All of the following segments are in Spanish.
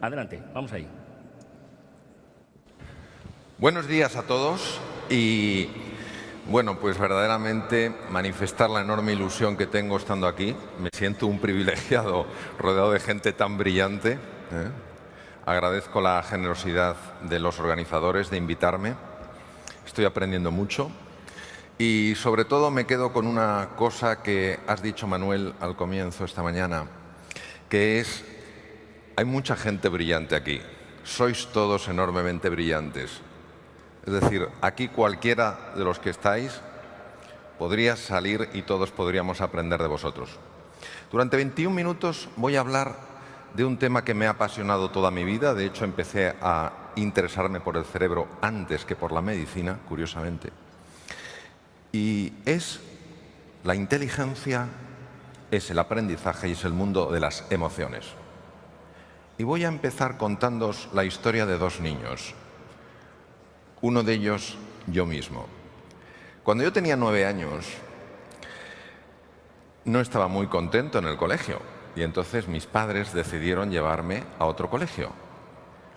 Adelante, vamos ahí. Buenos días a todos y, bueno, pues verdaderamente manifestar la enorme ilusión que tengo estando aquí. Me siento un privilegiado rodeado de gente tan brillante, ¿eh? Agradezco la generosidad de los organizadores de invitarme. Estoy aprendiendo mucho y sobre todo me quedo con una cosa que has dicho, Manuel, al comienzo esta mañana, que es: hay mucha gente brillante aquí. Sois todos enormemente brillantes. Es decir, aquí cualquiera de los que estáis podría salir y todos podríamos aprender de vosotros. Durante 21 minutos voy a hablar de un tema que me ha apasionado toda mi vida. De hecho, empecé a interesarme por el cerebro antes que por la medicina, curiosamente. Y es la inteligencia, es el aprendizaje y es el mundo de las emociones. Y voy a empezar contándoos la historia de dos niños. Uno de ellos, yo mismo. Cuando yo tenía 9 años, no estaba muy contento en el colegio y entonces mis padres decidieron llevarme a otro colegio.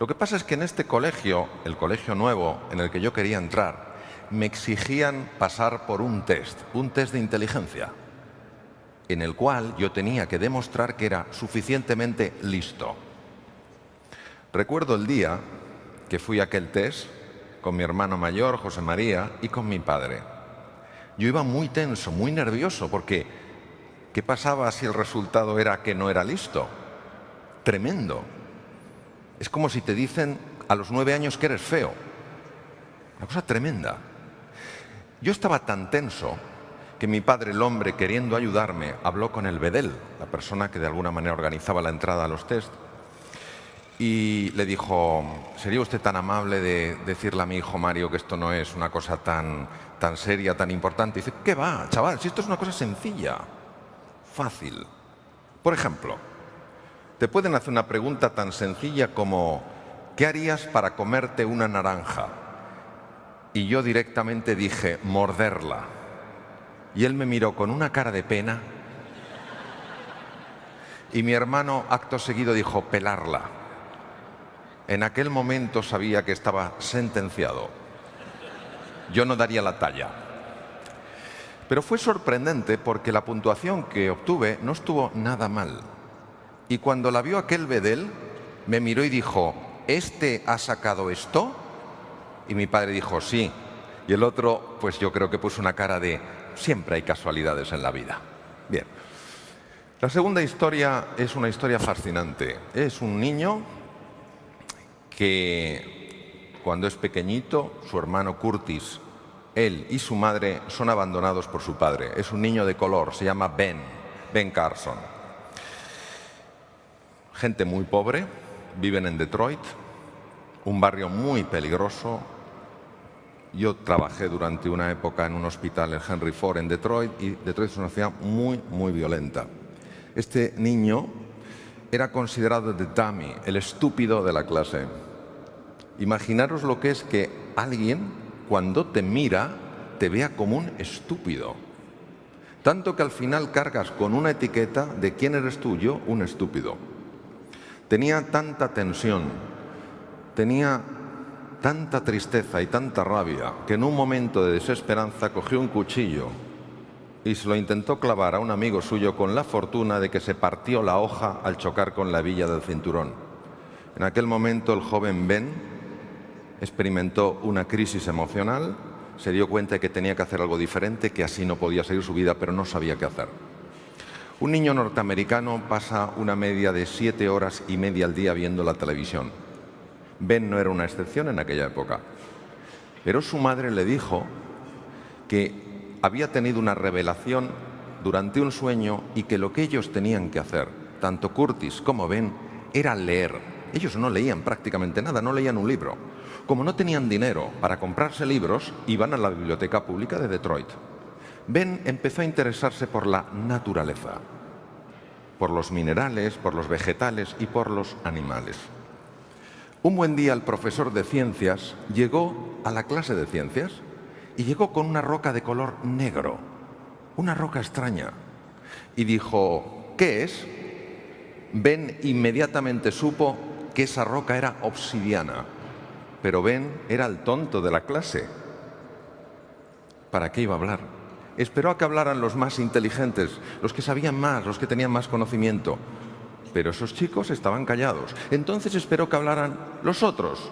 Lo que pasa es que en este colegio, el colegio nuevo en el que yo quería entrar, me exigían pasar por un test de inteligencia, en el cual yo tenía que demostrar que era suficientemente listo. Recuerdo el día que fui a aquel test con mi hermano mayor, José María, y con mi padre. Yo iba muy tenso, muy nervioso, porque ¿qué pasaba si el resultado era que no era listo? Tremendo. Es como si te dicen a los 9 años que eres feo. Una cosa tremenda. Yo estaba tan tenso que mi padre, el hombre, queriendo ayudarme, habló con el bedel, la persona que de alguna manera organizaba la entrada a los test, y le dijo: ¿sería usted tan amable de decirle a mi hijo Mario que esto no es una cosa tan seria, tan importante? Y dice: ¿qué va, chaval? Si esto es una cosa sencilla, fácil. Por ejemplo, te pueden hacer una pregunta tan sencilla como: ¿qué harías para comerte una naranja? Y yo directamente dije: morderla. Y él me miró con una cara de pena. Y mi hermano, acto seguido, dijo: pelarla. En aquel momento sabía que estaba sentenciado. Yo no daría la talla. Pero fue sorprendente porque la puntuación que obtuve no estuvo nada mal. Y cuando la vio aquel bedel, me miró y dijo: ¿este ha sacado esto? Y mi padre dijo: sí. Y el otro, pues yo creo que puso una cara de: siempre hay casualidades en la vida. Bien. La segunda historia es una historia fascinante. Es un niño que, cuando es pequeñito, su hermano Curtis, él y su madre son abandonados por su padre. Es un niño de color, se llama Ben Carson. Gente muy pobre, viven en Detroit, un barrio muy peligroso. Yo trabajé durante una época en un hospital en Henry Ford en Detroit, y Detroit es una ciudad muy, muy violenta. Este niño era considerado the dummy, el estúpido de la clase. Imaginaros lo que es que alguien, cuando te mira, te vea como un estúpido. Tanto que al final cargas con una etiqueta de quién eres tú. Yo, un estúpido. Tenía tanta tensión, tenía tanta tristeza y tanta rabia, que en un momento de desesperanza cogió un cuchillo y se lo intentó clavar a un amigo suyo, con la fortuna de que se partió la hoja al chocar con la hebilla del cinturón. En aquel momento el joven Ben experimentó una crisis emocional, se dio cuenta de que tenía que hacer algo diferente, que así no podía seguir su vida, pero no sabía qué hacer. Un niño norteamericano pasa una media de 7 horas y media al día viendo la televisión. Ben no era una excepción en aquella época. Pero su madre le dijo que había tenido una revelación durante un sueño y que lo que ellos tenían que hacer, tanto Curtis como Ben, era leer. Ellos no leían prácticamente nada, no leían un libro. Como no tenían dinero para comprarse libros, iban a la biblioteca pública de Detroit. Ben empezó a interesarse por la naturaleza, por los minerales, por los vegetales y por los animales. Un buen día el profesor de ciencias llegó a la clase de ciencias y llegó con una roca de color negro, una roca extraña, y dijo: ¿qué es? Ben inmediatamente supo que esa roca era obsidiana. Pero Ben era el tonto de la clase. ¿Para qué iba a hablar? Esperó a que hablaran los más inteligentes, los que sabían más, los que tenían más conocimiento. Pero esos chicos estaban callados. Entonces esperó que hablaran los otros,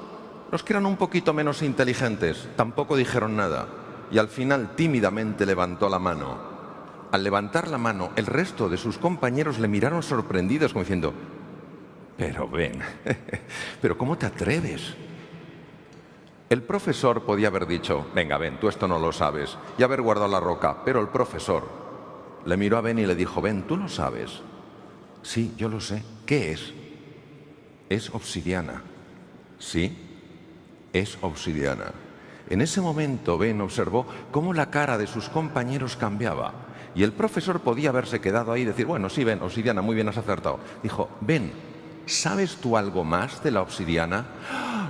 los que eran un poquito menos inteligentes. Tampoco dijeron nada. Y al final tímidamente levantó la mano. Al levantar la mano, el resto de sus compañeros le miraron sorprendidos, como diciendo: pero Ben, ¿pero cómo te atreves? El profesor podía haber dicho: venga, Ben, tú esto no lo sabes, y haber guardado la roca. Pero el profesor le miró a Ben y le dijo: Ben, ¿tú lo sabes? Sí, yo lo sé. ¿Qué es? Es obsidiana. Sí, es obsidiana. En ese momento Ben observó cómo la cara de sus compañeros cambiaba. Y el profesor podía haberse quedado ahí y decir: bueno, sí, Ben, obsidiana, muy bien, has acertado. Dijo: Ben, ¿sabes tú algo más de la obsidiana?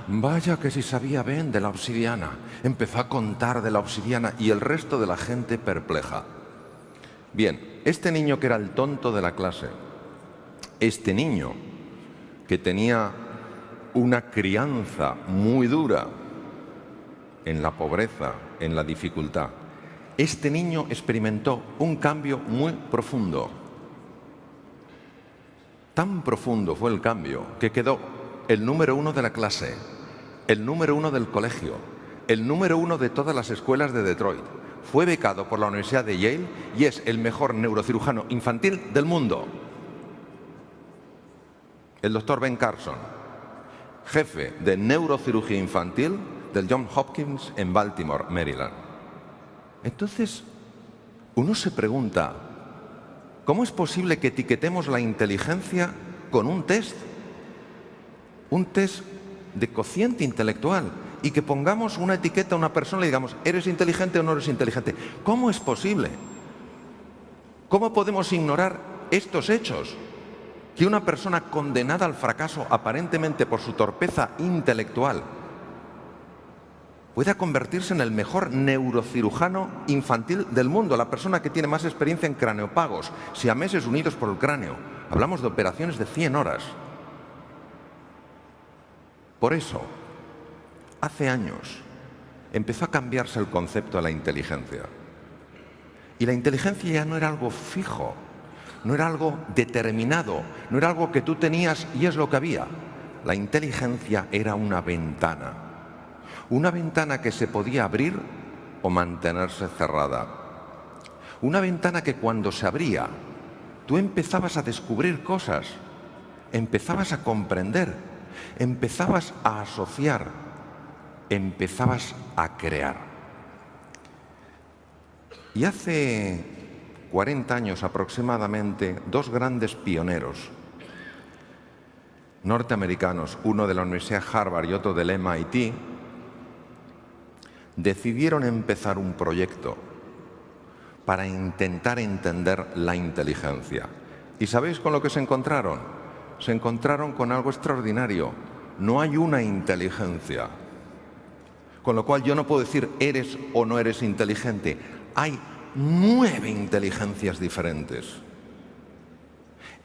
Vaya que sí sabía Ben de la obsidiana. Empezó a contar de la obsidiana y el resto de la gente perpleja. Bien, este niño que era el tonto de la clase, este niño que tenía una crianza muy dura en la pobreza, en la dificultad, este niño experimentó un cambio muy profundo. Tan profundo fue el cambio que quedó el número 1 de la clase, el número 1 del colegio, el número 1 de todas las escuelas de Detroit. Fue becado por la Universidad de Yale y es el mejor neurocirujano infantil del mundo. El doctor Ben Carson, jefe de neurocirugía infantil del Johns Hopkins en Baltimore, Maryland. Entonces, uno se pregunta: ¿cómo es posible que etiquetemos la inteligencia con un test de cociente intelectual, y que pongamos una etiqueta a una persona y le digamos: ¿eres inteligente o no eres inteligente? ¿Cómo es posible? ¿Cómo podemos ignorar estos hechos? Que una persona condenada al fracaso aparentemente por su torpeza intelectual pueda convertirse en el mejor neurocirujano infantil del mundo, la persona que tiene más experiencia en craneopagos, siameses unidos por el cráneo. Hablamos de operaciones de 100 horas. Por eso, hace años, empezó a cambiarse el concepto de la inteligencia. Y la inteligencia ya no era algo fijo, no era algo determinado, no era algo que tú tenías y es lo que había. La inteligencia era una ventana que se podía abrir o mantenerse cerrada. Una ventana que cuando se abría, tú empezabas a descubrir cosas, empezabas a comprender, empezabas a asociar, empezabas a crear. Y hace 40 años aproximadamente, dos grandes pioneros norteamericanos, uno de la Universidad Harvard y otro del MIT, decidieron empezar un proyecto para intentar entender la inteligencia. ¿Y sabéis con lo que se encontraron? Se encontraron con algo extraordinario. No hay una inteligencia. Con lo cual yo no puedo decir eres o no eres inteligente. Hay 9 inteligencias diferentes.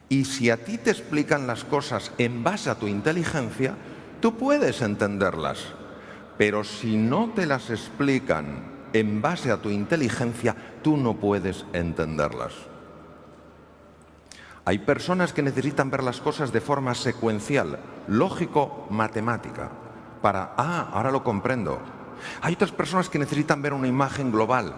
Y si a ti te explican las cosas en base a tu inteligencia, tú puedes entenderlas. Pero si no te las explican en base a tu inteligencia, tú no puedes entenderlas. Hay personas que necesitan ver las cosas de forma secuencial, lógico-matemática, para, ahora lo comprendo. Hay otras personas que necesitan ver una imagen global,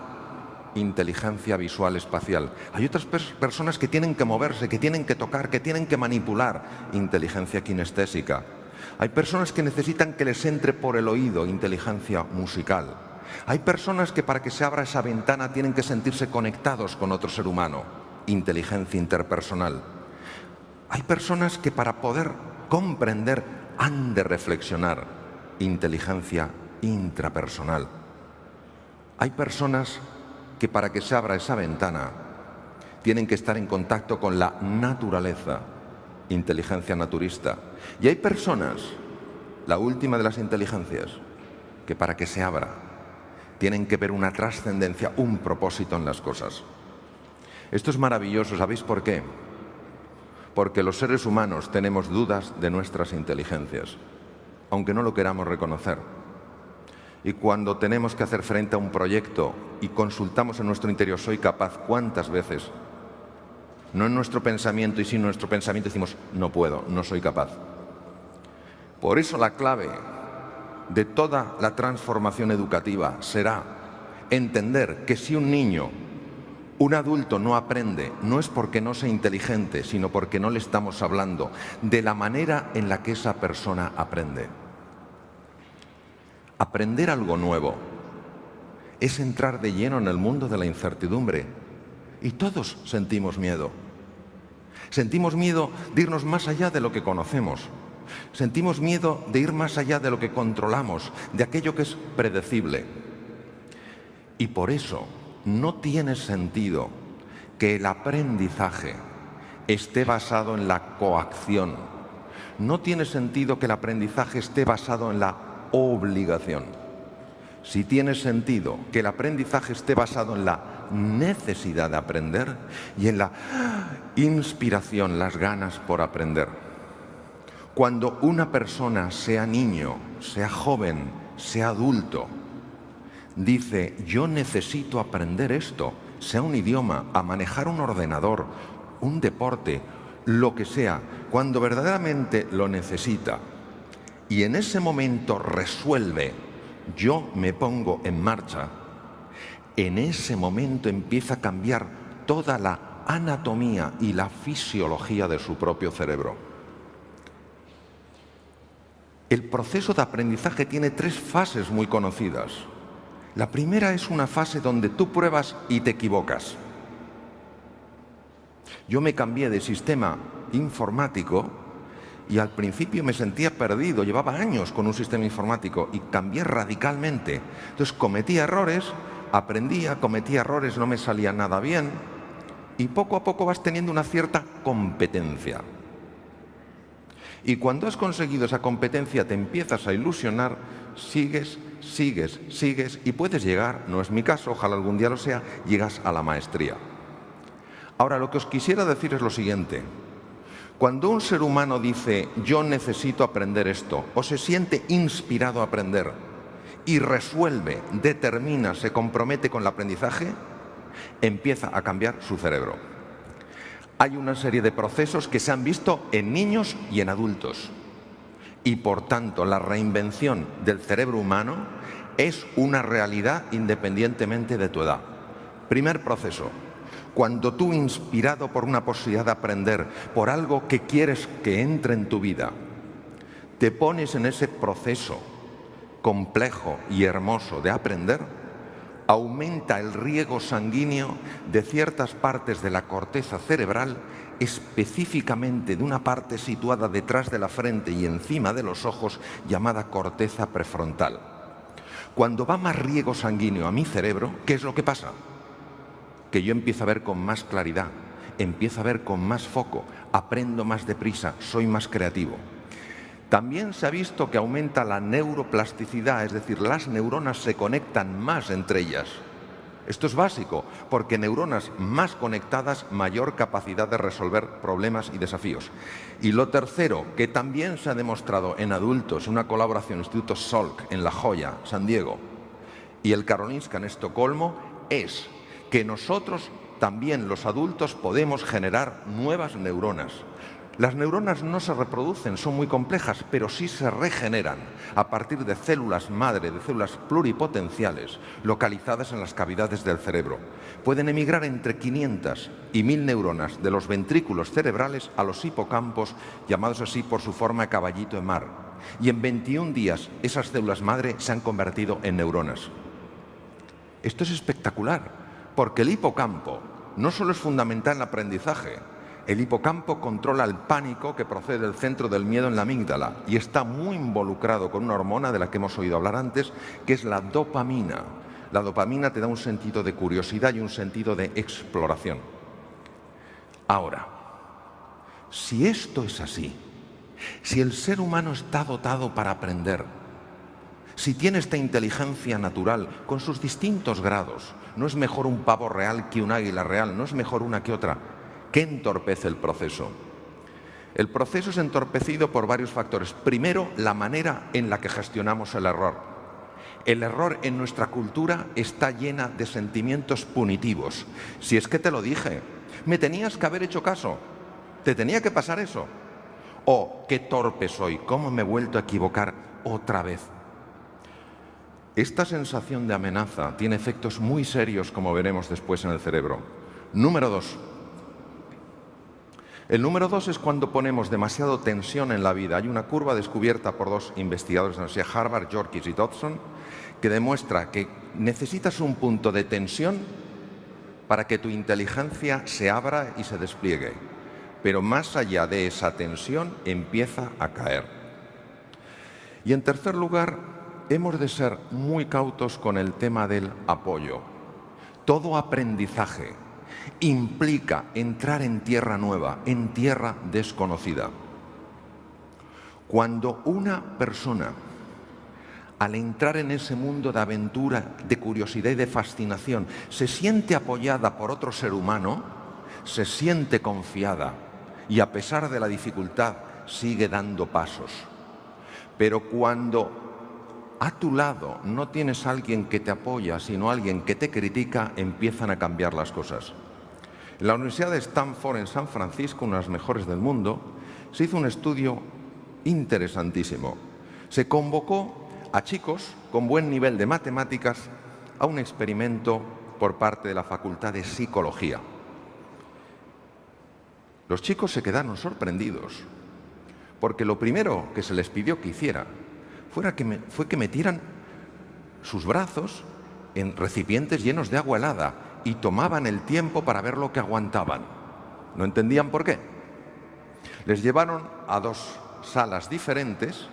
inteligencia visual espacial. Hay otras personas que tienen que moverse, que tienen que tocar, que tienen que manipular, inteligencia kinestésica. Hay personas que necesitan que les entre por el oído, inteligencia musical. Hay personas que para que se abra esa ventana tienen que sentirse conectados con otro ser humano, inteligencia interpersonal. Hay personas que para poder comprender han de reflexionar, inteligencia intrapersonal. Hay personas que para que se abra esa ventana tienen que estar en contacto con la naturaleza, inteligencia naturista. Y hay personas, la última de las inteligencias, que para que se abra tienen que ver una trascendencia, un propósito en las cosas. Esto es maravilloso, ¿sabéis por qué? porque los seres humanos tenemos dudas de nuestras inteligencias, aunque no lo queramos reconocer. Y cuando tenemos que hacer frente a un proyecto y consultamos en nuestro interior, ¿soy capaz? ¿Cuántas veces? No en nuestro pensamiento, y sin nuestro pensamiento decimos, no puedo, no soy capaz. Por eso la clave de toda la transformación educativa será entender que si un niño, un adulto no aprende, no es porque no sea inteligente, sino porque no le estamos hablando de la manera en la que esa persona aprende. Aprender algo nuevo es entrar de lleno en el mundo de la incertidumbre. Y todos sentimos miedo. Sentimos miedo de irnos más allá de lo que conocemos. Sentimos miedo de ir más allá de lo que controlamos, de aquello que es predecible. Y por eso no tiene sentido que el aprendizaje esté basado en la coacción. No tiene sentido que el aprendizaje esté basado en la obligación. Si tiene sentido que el aprendizaje esté basado en la necesidad de aprender y en la inspiración, las ganas por aprender. Cuando una persona, sea niño, sea joven, sea adulto, dice, yo necesito aprender esto, sea un idioma, a manejar un ordenador, un deporte, lo que sea, cuando verdaderamente lo necesita y en ese momento resuelve, yo me pongo en marcha, en ese momento empieza a cambiar toda la anatomía y la fisiología de su propio cerebro. El proceso de aprendizaje tiene 3 fases muy conocidas. La primera es una fase donde tú pruebas y te equivocas. Yo me cambié de sistema informático y al principio me sentía perdido, llevaba años con un sistema informático y cambié radicalmente. Entonces cometía errores, aprendía, cometía errores, no me salía nada bien y poco a poco vas teniendo una cierta competencia. Y cuando has conseguido esa competencia te empiezas a ilusionar, sigues y puedes llegar, no es mi caso, ojalá algún día lo sea, llegas a la maestría. Ahora, lo que os quisiera decir es lo siguiente. Cuando un ser humano dice, yo necesito aprender esto, o se siente inspirado a aprender, y resuelve, determina, se compromete con el aprendizaje, empieza a cambiar su cerebro. Hay una serie de procesos que se han visto en niños y en adultos. Y por tanto, la reinvención del cerebro humano es una realidad independientemente de tu edad. Primer proceso. Cuando tú, inspirado por una posibilidad de aprender, por algo que quieres que entre en tu vida, te pones en ese proceso complejo y hermoso de aprender, aumenta el riego sanguíneo de ciertas partes de la corteza cerebral, específicamente de una parte situada detrás de la frente y encima de los ojos, llamada corteza prefrontal. Cuando va más riego sanguíneo a mi cerebro, ¿qué es lo que pasa? Que yo empiezo a ver con más claridad, empiezo a ver con más foco, aprendo más deprisa, soy más creativo. También se ha visto que aumenta la neuroplasticidad, es decir, las neuronas se conectan más entre ellas. Esto es básico, porque neuronas más conectadas, mayor capacidad de resolver problemas y desafíos. Y lo tercero, que también se ha demostrado en adultos, una colaboración Instituto Salk en La Joya, San Diego, y el Karolinska en Estocolmo, es que nosotros también, los adultos, podemos generar nuevas neuronas. Las neuronas no se reproducen, son muy complejas, pero sí se regeneran a partir de células madre, de células pluripotenciales localizadas en las cavidades del cerebro. Pueden emigrar entre 500 y 1000 neuronas de los ventrículos cerebrales a los hipocampos, llamados así por su forma de caballito de mar. Y en 21 días esas células madre se han convertido en neuronas. Esto es espectacular, porque el hipocampo no solo es fundamental en el aprendizaje. El hipocampo controla el pánico que procede del centro del miedo en la amígdala y está muy involucrado con una hormona de la que hemos oído hablar antes, que es la dopamina. La dopamina te da un sentido de curiosidad y un sentido de exploración. Ahora, si esto es así, si el ser humano está dotado para aprender, si tiene esta inteligencia natural con sus distintos grados, no es mejor un pavo real que un águila real, no es mejor una que otra, ¿qué entorpece el proceso? El proceso es entorpecido por varios factores. Primero, la manera en la que gestionamos el error. El error en nuestra cultura está llena de sentimientos punitivos. Si es que te lo dije, me tenías que haber hecho caso, te tenía que pasar eso. O qué torpe soy, cómo me he vuelto a equivocar otra vez. Esta sensación de amenaza tiene efectos muy serios, como veremos después en el cerebro. Número 2. El número 2 es cuando ponemos demasiado tensión en la vida. Hay una curva descubierta por dos investigadores de la Universidad de Harvard, Yorkis y Dodson, que demuestra que necesitas un punto de tensión para que tu inteligencia se abra y se despliegue. Pero más allá de esa tensión empieza a caer. Y en tercer lugar, hemos de ser muy cautos con el tema del apoyo. Todo aprendizaje implica entrar en tierra nueva, en tierra desconocida. Cuando una persona, al entrar en ese mundo de aventura, de curiosidad y de fascinación, se siente apoyada por otro ser humano, se siente confiada y a pesar de la dificultad sigue dando pasos. Pero cuando a tu lado no tienes a alguien que te apoya, sino alguien que te critica, empiezan a cambiar las cosas. En la Universidad de Stanford, en San Francisco, una de las mejores del mundo, se hizo un estudio interesantísimo. Se convocó a chicos con buen nivel de matemáticas a un experimento por parte de la Facultad de Psicología. Los chicos se quedaron sorprendidos, porque lo primero que se les pidió que hiciera fue que metieran sus brazos en recipientes llenos de agua helada y tomaban el tiempo para ver lo que aguantaban. No entendían por qué. Les llevaron a dos salas diferentes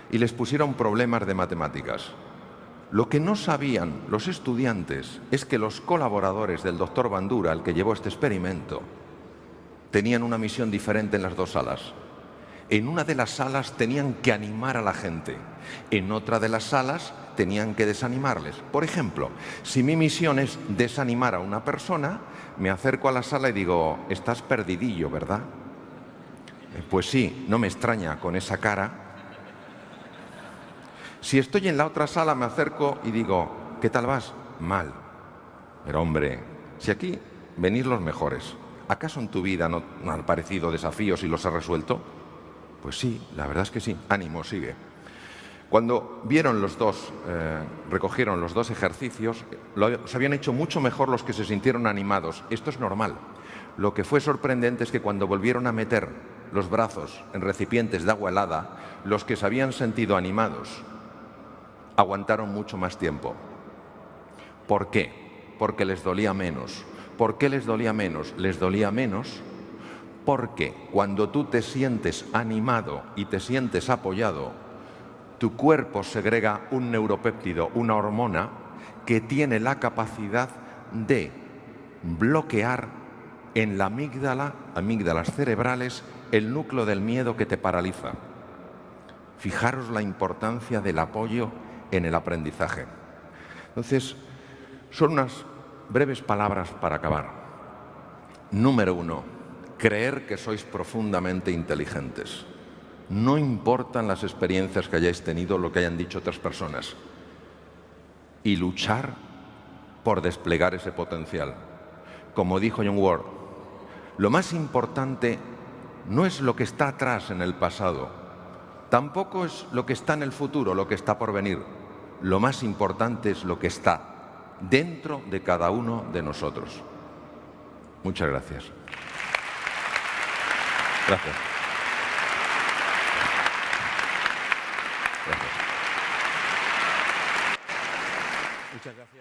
y les pusieron problemas de matemáticas. Lo que no sabían los estudiantes es que los colaboradores del doctor Bandura, el que llevó este experimento, tenían una misión diferente en las dos salas. En una de las salas tenían que animar a la gente, en otra de las salas tenían que desanimarles. Por ejemplo, si mi misión es desanimar a una persona, me acerco a la sala y digo, estás perdidillo, ¿verdad? Pues sí, no me extraña con esa cara. Si estoy en la otra sala, me acerco y digo, ¿qué tal vas? Mal. Pero hombre, si aquí venís los mejores, ¿acaso en tu vida no han aparecido desafíos y los has resuelto? Pues sí, la verdad es que sí. Ánimo, sigue. Cuando vieron los dos, recogieron los dos ejercicios, se habían hecho mucho mejor los que se sintieron animados. Esto es normal. Lo que fue sorprendente es que cuando volvieron a meter los brazos en recipientes de agua helada, los que se habían sentido animados aguantaron mucho más tiempo. ¿Por qué? Porque les dolía menos. ¿Por qué les dolía menos? Les dolía menos porque cuando tú te sientes animado y te sientes apoyado, tu cuerpo segrega un neuropéptido, una hormona, que tiene la capacidad de bloquear en la amígdala, amígdalas cerebrales, el núcleo del miedo que te paraliza. Fijaros la importancia del apoyo en el aprendizaje. Entonces, son unas breves palabras para acabar. Número 1. Creer que sois profundamente inteligentes. No importan las experiencias que hayáis tenido, lo que hayan dicho otras personas. Y luchar por desplegar ese potencial. Como dijo John Ward, lo más importante no es lo que está atrás en el pasado, tampoco es lo que está en el futuro, lo que está por venir. Lo más importante es lo que está dentro de cada uno de nosotros. Muchas gracias. Gracias. Gracias. Muchas gracias.